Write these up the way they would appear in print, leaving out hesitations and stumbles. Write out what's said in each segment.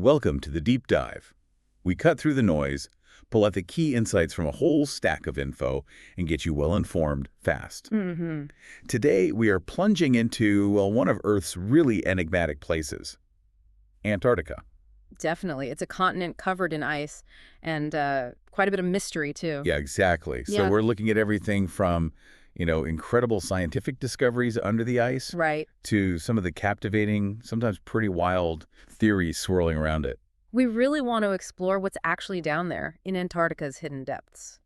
Welcome to the deep dive. We cut through the noise, pull out the key insights from a whole stack of info, and get you well-informed fast. Today, we are plunging into, well, one of Earth's really enigmatic places, Antarctica. Definitely. It's a continent covered in ice and quite a bit of mystery, too. Yeah, exactly. So we're looking at everything from, incredible scientific discoveries under the ice to some of the captivating, sometimes pretty wild theories swirling around it. We really want to explore what's actually down there in Antarctica's hidden depths.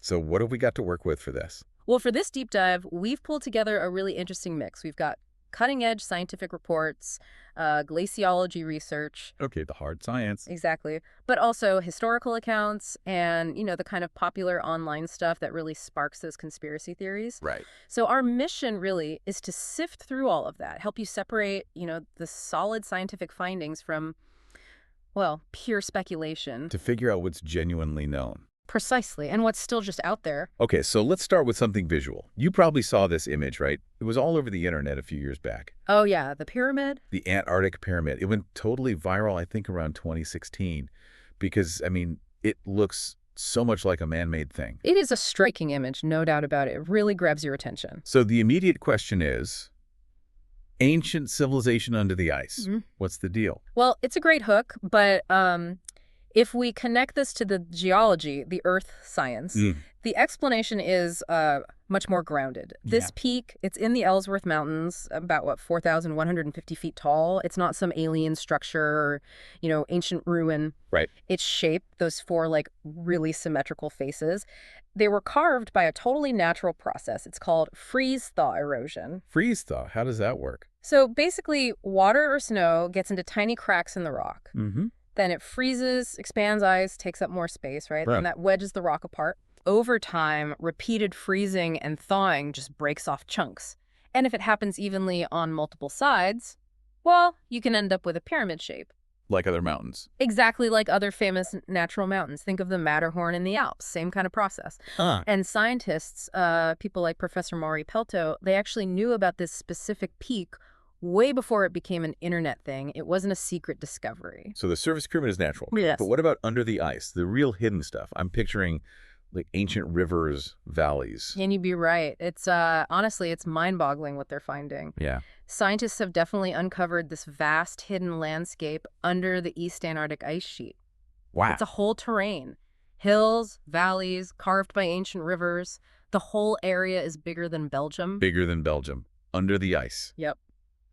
So what have we got to work with for this? Well, for this deep dive, we've pulled together a really interesting mix. We've got cutting-edge scientific reports, glaciology research. Okay, the hard science. Exactly. But also historical accounts and, the kind of popular online stuff that really sparks those conspiracy theories. Right. So our mission really is to sift through all of that, help you separate, the solid scientific findings from, well, pure speculation. To figure out what's genuinely known. Precisely, and what's still just out there. Okay, so let's start with something visual. You probably saw this image, right? It was all over the internet a few years back. Oh, yeah, the pyramid? The Antarctic pyramid. It went totally viral, I think, around 2016 because, it looks so much like a man-made thing. It is a striking image, no doubt about it. It really grabs your attention. So the immediate question is, ancient civilization under the ice. What's the deal? Well, it's a great hook, but if we connect this to the geology, the earth science, the explanation is much more grounded. This peak, it's in the Ellsworth Mountains, about, 4,150 feet tall. It's not some alien structure or, ancient ruin. Right. It's shaped, those four, really symmetrical faces. They were carved by a totally natural process. It's called freeze-thaw erosion. Freeze-thaw? How does that work? So basically, water or snow gets into tiny cracks in the rock. Then it freezes, expands ice, takes up more space, right? And that wedges the rock apart. Over time, repeated freezing and thawing just breaks off chunks. And if it happens evenly on multiple sides, well, you can end up with a pyramid shape. Like other mountains. Exactly like other famous natural mountains. Think of the Matterhorn in the Alps, same kind of process. And scientists, people like Professor Maury Pelto, they actually knew about this specific peak way before it became an internet thing. It wasn't a secret discovery. So the surface pyramid is natural. Yes. But what about under the ice, the real hidden stuff? I'm picturing ancient rivers, valleys. And you'd be right. It's honestly, it's mind-boggling what they're finding. Yeah. Scientists have definitely uncovered this vast hidden landscape under the East Antarctic ice sheet. Wow. It's a whole terrain. Hills, valleys, carved by ancient rivers. The whole area is bigger than Belgium. Bigger than Belgium. Under the ice. Yep.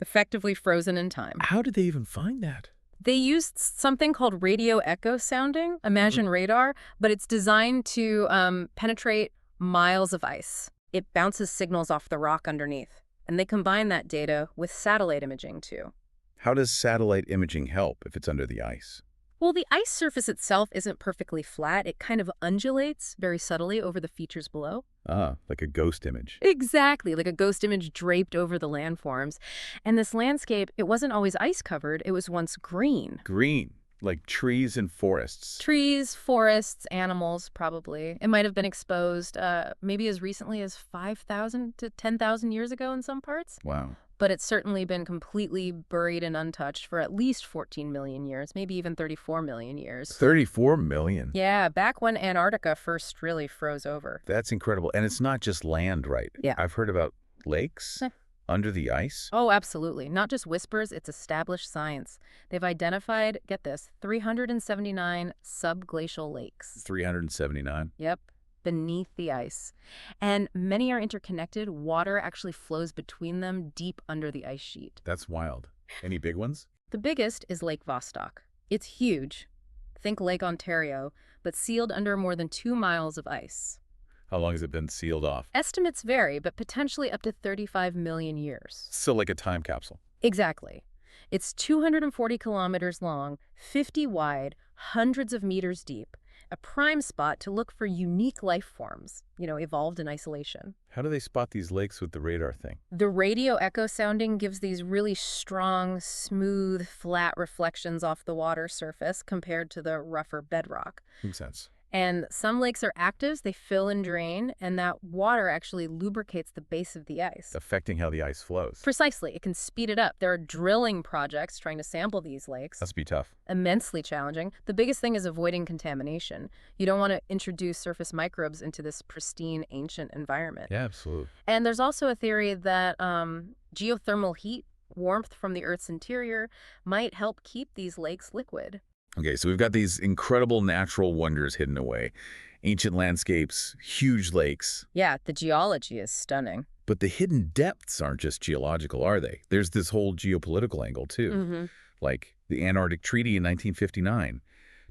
Effectively frozen in time. How did they even find that? They used something called radio echo sounding, imagine radar, but it's designed to penetrate miles of ice. It bounces signals off the rock underneath, and they combine that data with satellite imaging, too. How does satellite imaging help if it's under the ice? Well, the ice surface itself isn't perfectly flat. It kind of undulates very subtly over the features below. Ah, like a ghost image. Exactly, like a ghost image draped over the landforms. And this landscape, it wasn't always ice-covered. It was once green. Green, like trees and forests. Trees, forests, animals, probably. It might have been exposed maybe as recently as 5,000 to 10,000 years ago in some parts. Wow. But it's certainly been completely buried and untouched for at least 14 million years, maybe even 34 million years. 34 million? Yeah, back when Antarctica first really froze over. That's incredible. And it's not just land, right? Yeah. I've heard about lakes under the ice. Oh, absolutely. Not just whispers, it's established science. They've identified, get this, 379 subglacial lakes. 379? Yep. Beneath the ice. And many are interconnected. Water actually flows between them deep under the ice sheet. That's wild. Any big ones? The biggest is Lake Vostok. It's huge. Think Lake Ontario, but sealed under more than 2 miles of ice. How long has it been sealed off? Estimates vary, but potentially up to 35 million years. So like a time capsule. Exactly. It's 240 kilometers long, 50 wide, hundreds of meters deep. A prime spot to look for unique life forms, evolved in isolation. How do they spot these lakes with the radar thing? The radio echo sounding gives these really strong, smooth, flat reflections off the water surface compared to the rougher bedrock. Makes sense. And some lakes are active, they fill and drain, and that water actually lubricates the base of the ice. Affecting how the ice flows. Precisely. It can speed it up. There are drilling projects trying to sample these lakes. Must be tough. Immensely challenging. The biggest thing is avoiding contamination. You don't want to introduce surface microbes into this pristine, ancient environment. Yeah, absolutely. And there's also a theory that geothermal heat, warmth from the Earth's interior, might help keep these lakes liquid. Okay, so we've got these incredible natural wonders hidden away. Ancient landscapes, huge lakes. Yeah, the geology is stunning. But the hidden depths aren't just geological, are they? There's this whole geopolitical angle, too. Like the Antarctic Treaty in 1959.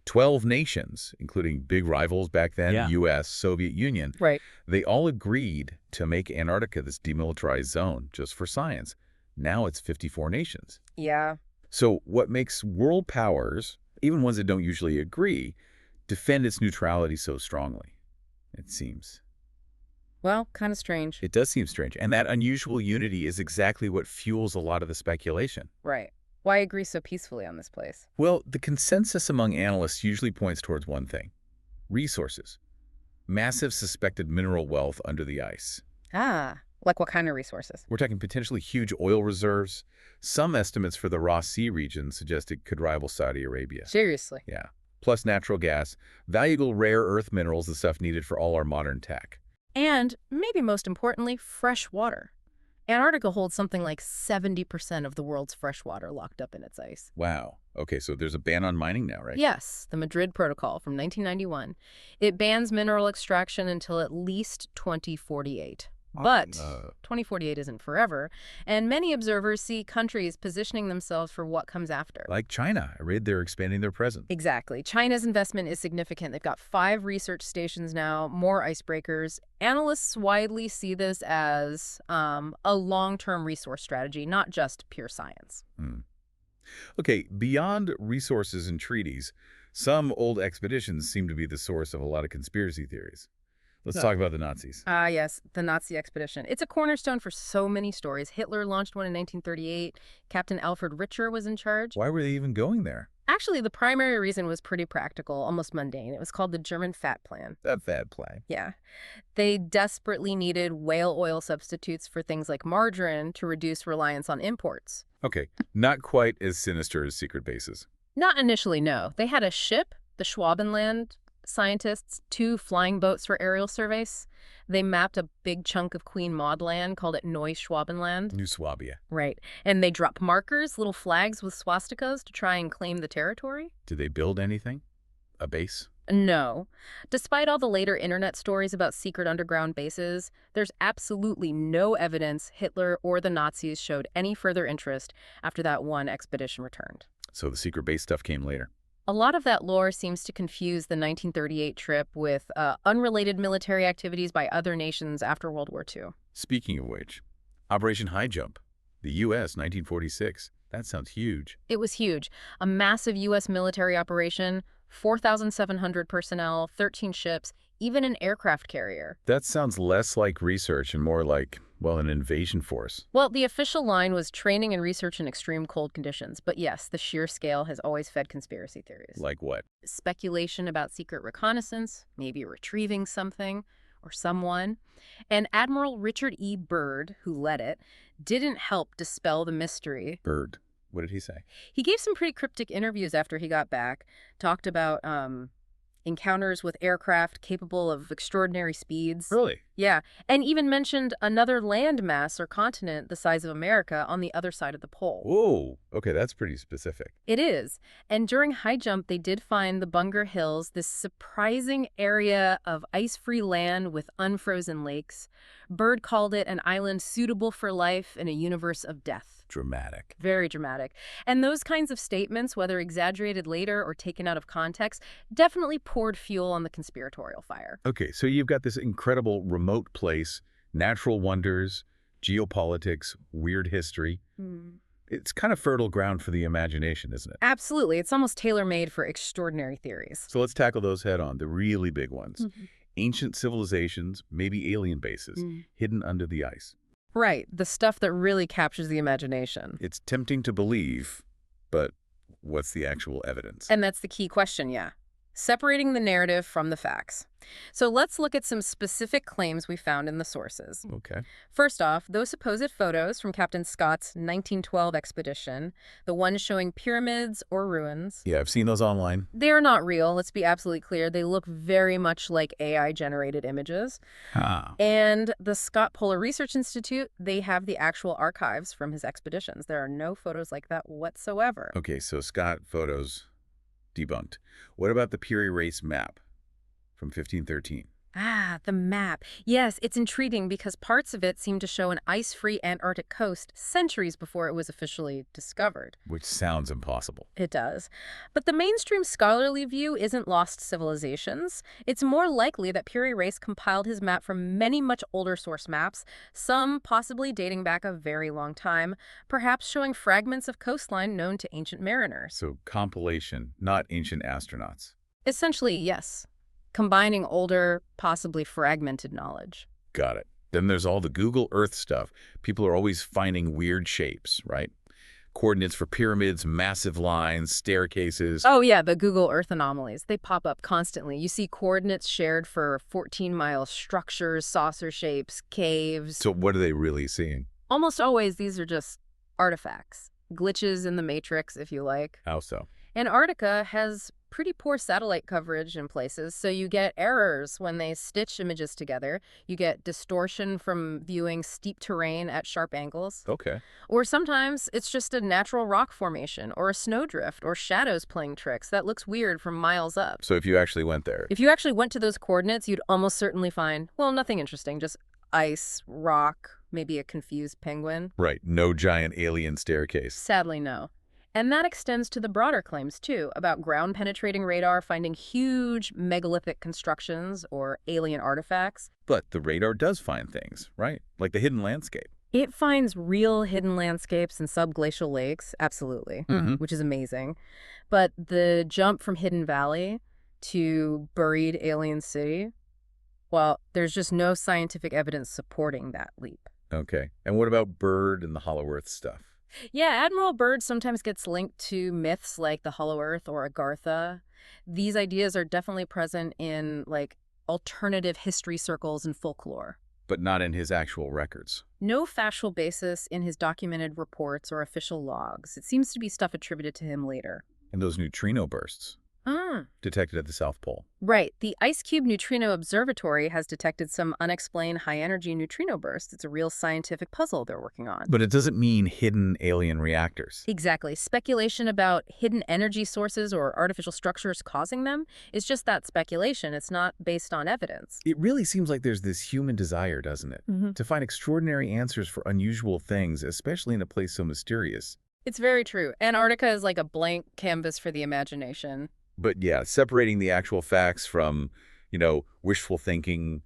12 nations, including big rivals back then, U.S., Soviet Union, Right. they all agreed to make Antarctica this demilitarized zone just for science. Now it's 54 nations. Yeah. So what makes world powers, even ones that don't usually agree, defend its neutrality so strongly, it seems? Well, kind of strange. It does seem strange. And that unusual unity is exactly what fuels a lot of the speculation. Right. Why agree so peacefully on this place? Well, the consensus among analysts usually points towards one thing: resources. Massive suspected mineral wealth under the ice. Ah, like what kind of resources? We're talking potentially huge oil reserves. Some estimates for the Ross Sea region suggest it could rival Saudi Arabia. Seriously? Yeah. Plus natural gas, valuable rare earth minerals, the stuff needed for all our modern tech. And, maybe most importantly, fresh water. Antarctica holds something like 70% of the world's fresh water locked up in its ice. Wow. Okay, so there's a ban on mining now, right? Yes, the Madrid Protocol from 1991. It bans mineral extraction until at least 2048. But 2048 isn't forever, and many observers see countries positioning themselves for what comes after. Like China. I read they're expanding their presence. Exactly. China's investment is significant. They've got 5 research stations now, more icebreakers. Analysts widely see this as a long-term resource strategy, not just pure science. Okay, beyond resources and treaties, some old expeditions seem to be the source of a lot of conspiracy theories. Let's talk about the Nazis. Yes, the Nazi expedition. It's a cornerstone for so many stories. Hitler launched one in 1938. Captain Alfred Richer was in charge. Why were they even going there? Actually, the primary reason was pretty practical, almost mundane. It was called the German Fat Plan. That fad plan. Yeah. They desperately needed whale oil substitutes for things like margarine to reduce reliance on imports. Okay, not quite as sinister as secret bases. Not initially, no. They had a ship, the Schwabenland scientists, 2 flying boats for aerial surveys. They mapped a big chunk of Queen Maud land, called it Neuschwabenland. New Swabia. Right. And they dropped markers, little flags with swastikas to try and claim the territory. Did they build anything? A base? No. Despite all the later internet stories about secret underground bases, there's absolutely no evidence Hitler or the Nazis showed any further interest after that one expedition returned. So the secret base stuff came later. A lot of that lore seems to confuse the 1938 trip with unrelated military activities by other nations after World War II. Speaking of which, Operation Highjump, the U.S., 1946. That sounds huge. It was huge. A massive U.S. military operation, 4,700 personnel, 13 ships, even an aircraft carrier. That sounds less like research and more like, well, an invasion force. Well, the official line was training and research in extreme cold conditions. But yes, the sheer scale has always fed conspiracy theories. Like what? Speculation about secret reconnaissance, maybe retrieving something or someone. And Admiral Richard E. Byrd, who led it, didn't help dispel the mystery. Byrd. What did he say? He gave some pretty cryptic interviews after he got back, talked about encounters with aircraft capable of extraordinary speeds. Really? Yeah, and even mentioned another landmass or continent the size of America on the other side of the pole. Whoa. Okay, that's pretty specific. It is. And during Highjump, they did find the Bunger Hills, this surprising area of ice-free land with unfrozen lakes. Byrd called it an island suitable for life in a universe of death. Dramatic. Very dramatic. And those kinds of statements, whether exaggerated later or taken out of context, definitely poured fuel on the conspiratorial fire. Okay, so you've got this incredible remote place, natural wonders, geopolitics, weird history. It's kind of fertile ground for the imagination, isn't it? Absolutely. It's almost tailor-made for extraordinary theories. So let's tackle those head on, the really big ones. Ancient civilizations, maybe alien bases, hidden under the ice. Right, the stuff that really captures the imagination. It's tempting to believe, but what's the actual evidence? And that's the key question, yeah. separating the narrative from the facts. So let's look at some specific claims we found in the sources. Okay. First off, those supposed photos from Captain Scott's 1912 expedition, the ones showing pyramids or ruins. Yeah, I've seen those online. They're not real, let's be absolutely clear. They look very much like AI-generated images. Huh. And the Scott Polar Research Institute, they have the actual archives from his expeditions. There are no photos like that whatsoever. Okay, so Scott photos debunked. What about the Peary Race map from 1513? Ah, the map. Yes, it's intriguing because parts of it seem to show an ice-free Antarctic coast centuries before it was officially discovered. Which sounds impossible. It does. But the mainstream scholarly view isn't lost civilizations. It's more likely that Peary Race compiled his map from many much older source maps, some possibly dating back a very long time, perhaps showing fragments of coastline known to ancient mariners. So compilation, not ancient astronauts. Essentially, yes. Combining older, possibly fragmented knowledge. Got it. Then there's all the Google Earth stuff. People are always finding weird shapes, right? Coordinates for pyramids, massive lines, staircases. Oh yeah, the Google Earth anomalies. They pop up constantly. You see coordinates shared for 14-mile structures, saucer shapes, caves. So what are they really seeing? Almost always these are just artifacts. Glitches in the matrix, if you like. How so? Antarctica has pretty poor satellite coverage in places, so you get errors when they stitch images together. You get distortion from viewing steep terrain at sharp angles. Okay. Or sometimes it's just a natural rock formation or a snowdrift or shadows playing tricks that looks weird from miles up. So if you actually went there. If you actually went to those coordinates, you'd almost certainly find, well, nothing interesting, just ice, rock, maybe a confused penguin. Right. No giant alien staircase. Sadly, no. And that extends to the broader claims, too, about ground-penetrating radar finding huge megalithic constructions or alien artifacts. But the radar does find things, right? Like the hidden landscape. It finds real hidden landscapes and subglacial lakes, absolutely, which is amazing. But the jump from Hidden Valley to buried alien city, well, there's just no scientific evidence supporting that leap. Okay. And what about Byrd and the Hollow Earth stuff? Yeah, Admiral Byrd sometimes gets linked to myths like the Hollow Earth or Agartha. These ideas are definitely present in, like, alternative history circles and folklore. But not in his actual records. No factual basis in his documented reports or official logs. It seems to be stuff attributed to him later. And those neutrino bursts detected at the South Pole. Right. The Ice Cube Neutrino Observatory has detected some unexplained high-energy neutrino bursts. It's a real scientific puzzle they're working on. But it doesn't mean hidden alien reactors. Exactly. Speculation about hidden energy sources or artificial structures causing them is just that speculation. It's not based on evidence. It really seems like there's this human desire, doesn't it? To find extraordinary answers for unusual things, especially in a place so mysterious. It's very true. Antarctica is like a blank canvas for the imagination. But yeah, separating the actual facts from, wishful thinking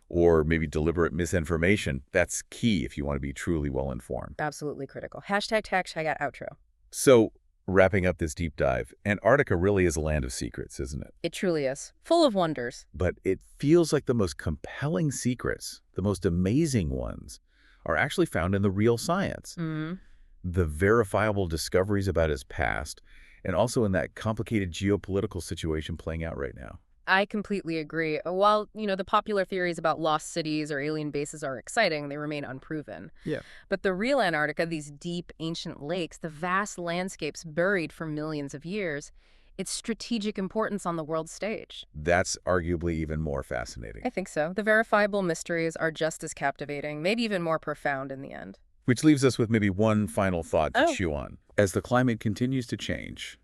or maybe deliberate misinformation, that's key if you want to be truly well-informed. Absolutely critical. #outro. So, wrapping up this deep dive, Antarctica really is a land of secrets, isn't it? It truly is. Full of wonders. But it feels like the most compelling secrets, the most amazing ones, are actually found in the real science. The verifiable discoveries about his past, and also in that complicated geopolitical situation playing out right now. I completely agree. While, the popular theories about lost cities or alien bases are exciting, they remain unproven. Yeah. But the real Antarctica, these deep, ancient lakes, the vast landscapes buried for millions of years, its strategic importance on the world stage. That's arguably even more fascinating. I think so. The verifiable mysteries are just as captivating, maybe even more profound in the end. Which leaves us with maybe one final thought to chew on. As the climate continues to change,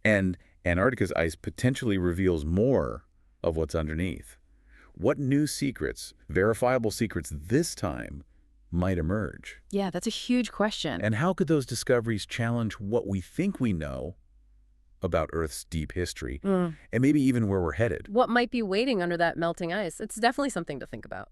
and Antarctica's ice potentially reveals more of what's underneath, what new secrets, verifiable secrets this time, might emerge? Yeah, that's a huge question. And how could those discoveries challenge what we think we know about Earth's deep history, and maybe even where we're headed? What might be waiting under that melting ice? It's definitely something to think about.